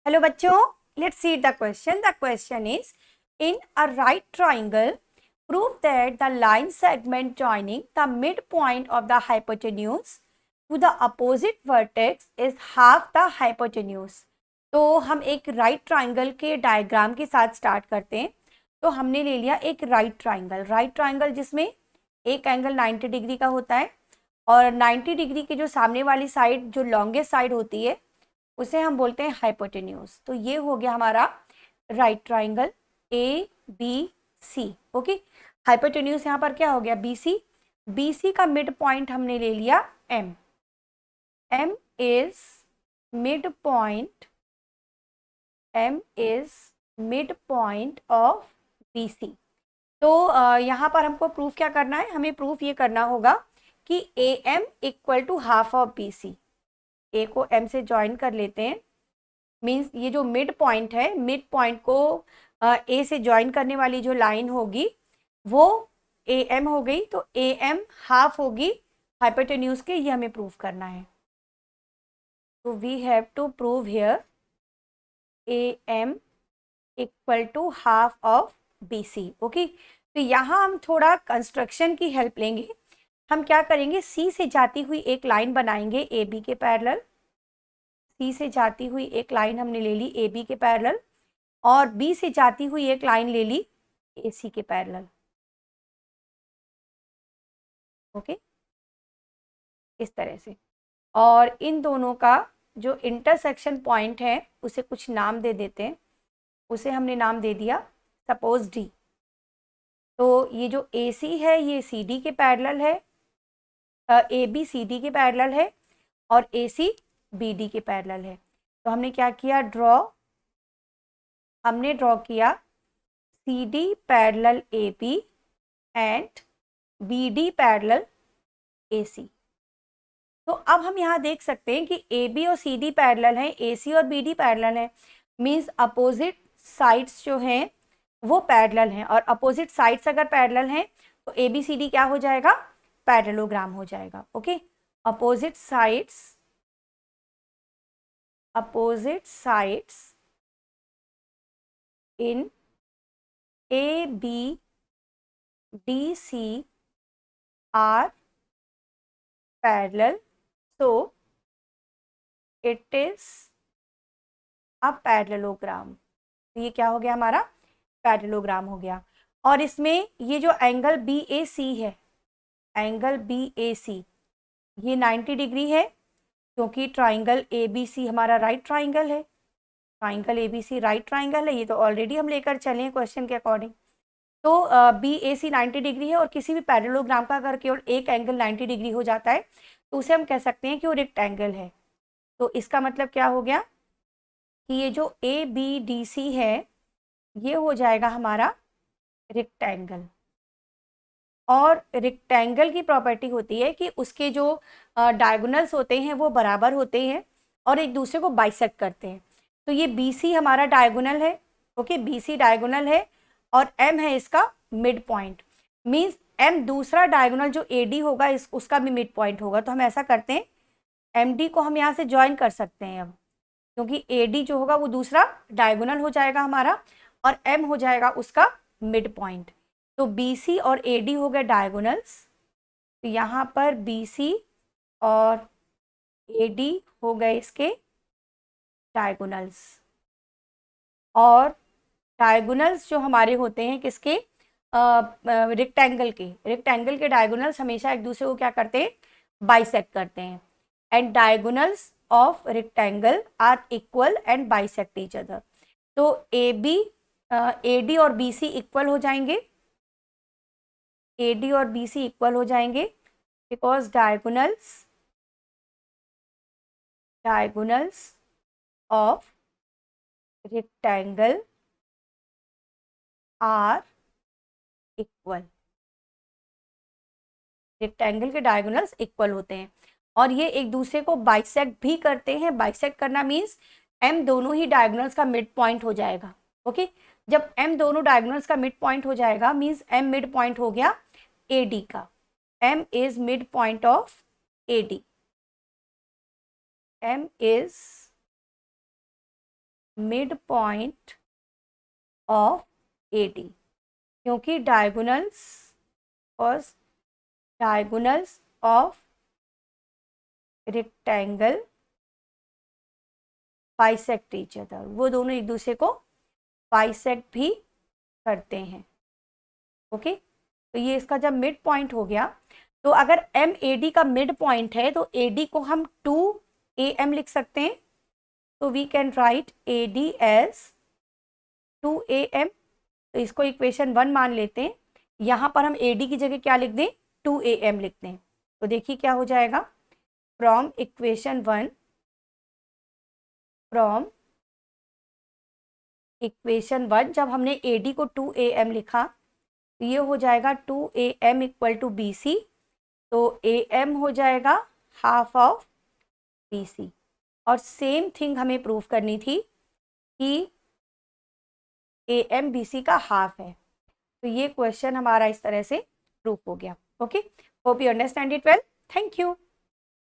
Hello बच्चों, let's see the question. The question is in a right triangle prove that the line segment joining the midpoint of the hypotenuse to the opposite vertex is half the hypotenuse. तो हम एक right triangle के diagram के साथ start करते हैं. तो हमने ले लिया एक राइट ट्राइंगल जिसमें एक एंगल 90 डिग्री का होता है और 90 डिग्री की जो सामने वाली साइड जो लॉन्गेस्ट साइड होती है उसे हम बोलते हैं हाइपोटेन्यूज. तो ये हो गया हमारा right triangle A B C. Okay, hypotenuse यहाँ पर क्या हो गया बी सी. बी सी का मिड पॉइंट हमने ले लिया M. M is mid point. M is mid point of B C. तो यहाँ पर हमको प्रूफ क्या करना है, हमें प्रूफ ये करना होगा कि A M equal to half of B C. A को एम से ज्वाइन कर लेते हैं. मीन्स ये जो मिड पॉइंट है, मिड पॉइंट को ए से ज्वाइन करने वाली जो लाइन होगी वो ए एम हो गई. तो ए एम हाफ होगी हाइपोटेन्यूज के. ये हमें प्रूव करना है. तो we have to prove here A M equal to half of B C. Okay, तो यहाँ हम थोड़ा कंस्ट्रक्शन की हेल्प लेंगे. हम क्या करेंगे, सी से जाती हुई एक लाइन बनाएंगे ए बी के पैरेलल. सी से जाती हुई एक लाइन हमने ले ली ए बी के पैरेलल और बी से जाती हुई एक लाइन ले ली ए सी के पैरेलल. ओके, इस तरह से. और इन दोनों का जो इंटरसेक्शन पॉइंट है उसे कुछ नाम दे देते हैं. उसे हमने नाम दे दिया सपोज डी. तो ये जो ए सी है ये सी डी के पैरेलल है, ए बी सी डी के पैरेलल है और ए सी बी डी के पैरेलल है. तो हमने क्या किया, हमने ड्रॉ किया C D parallel A B and B D parallel A C. तो अब हम यहाँ देख सकते हैं कि ए बी और सी डी पैरेलल हैं, ए सी और बी डी पैरेलल हैं. मीन्स अपोजिट साइड्स जो हैं वो पैरेलल हैं और अपोजिट साइड्स अगर पैरेलल हैं तो ए बी सी डी क्या हो जाएगा, पैरेललोग्राम हो जाएगा. Okay, opposite sides in A, B, D, C are parallel, so it is a parallelogram. तो ये क्या हो गया, हमारा पैरेललोग्राम हो गया. और इसमें ये जो एंगल बी ए सी है, एंगल बी ए सी ये 90 डिग्री है क्योंकि ट्राइंगल ए बी सी हमारा राइट ट्राइंगल है. Triangle A B C right triangle है. ये तो ऑलरेडी हम लेकर चले हैं क्वेश्चन के अकॉर्डिंग. तो बी ए सी 90 डिग्री है और किसी भी पैरेललोग्राम का अगर केवल एक एंगल 90 डिग्री हो जाता है तो उसे हम कह सकते हैं कि वो रेक्टेंगल है. तो इसका मतलब क्या हो गया कि ये जो ए बी डी सी है ये हो जाएगा हमारा रेक्टेंगल. और रेक्टेंगल की प्रॉपर्टी होती है कि उसके जो डायगोनल्स होते हैं वो बराबर होते हैं और एक दूसरे को बाइसेक्ट करते हैं. तो ये बी सी हमारा डायगोनल है. ओके, बी सी डायगोनल है और एम है इसका मिड पॉइंट. मीन्स एम दूसरा डायगोनल जो ए डी होगा उसका भी मिड पॉइंट होगा. तो हम ऐसा करते हैं, एम डी को हम यहाँ से ज्वाइन कर सकते हैं अब, क्योंकि ए डी जो होगा वो दूसरा डायगोनल हो जाएगा हमारा और एम हो जाएगा उसका मिड पॉइंट. तो बी सी और ए डी हो गए डायगोनल्स. तो यहाँ पर बी सी और ए डी हो गए इसके डायगोनल्स. और डायगोनल्स जो हमारे होते हैं किसके, रेक्टेंगल के डायगोनल्स हमेशा एक दूसरे को क्या करते हैं, बाइसेक्ट करते हैं. And diagonals of rectangle are equal and bisect each other. तो ए बी ए डी और बी सी इक्वल हो जाएंगे. ए डी और बी सी इक्वल हो जाएंगे because diagonals of rectangle are equal. Rectangle के डायगोनल्स इक्वल होते हैं और ये एक दूसरे को बाइसेक्ट भी करते हैं. बाइसेक्ट करना मीन्स एम दोनों ही डायगोनल्स का मिड पॉइंट हो जाएगा. ओके, जब एम दोनों डायगोनल्स का मिड पॉइंट हो जाएगा मीन्स एम मिड पॉइंट हो गया ए डी का. M is mid point of A D. M is mid point of AD, क्योंकि diagonals of rectangle bisect each other, वो दोनों एक दूसरे को बाइसेक्ट भी करते हैं। ओके, तो ये इसका जब मिड पॉइंट हो गया, तो अगर MAD का मिड पॉइंट है तो AD को हम 2AM लिख सकते हैं। तो we can write AD as 2AM। तो इसको इक्वेशन 1 मान लेते हैं। यहाँ पर हम AD की जगह क्या लिख दें, 2AM लिख दें। तो देखिए क्या हो जाएगा, फ्रॉम इक्वेशन 1 जब हमने AD को 2AM लिखा तो ये हो जाएगा 2AM इक्वल टू BC। तो AM हो जाएगा हाफ ऑफ BC। और सेम थिंग हमें प्रूव करनी थी कि AM BC का हाफ है। तो ये क्वेश्चन हमारा इस तरह से प्रूफ हो गया। Okay, hope you understand it well. Thank you.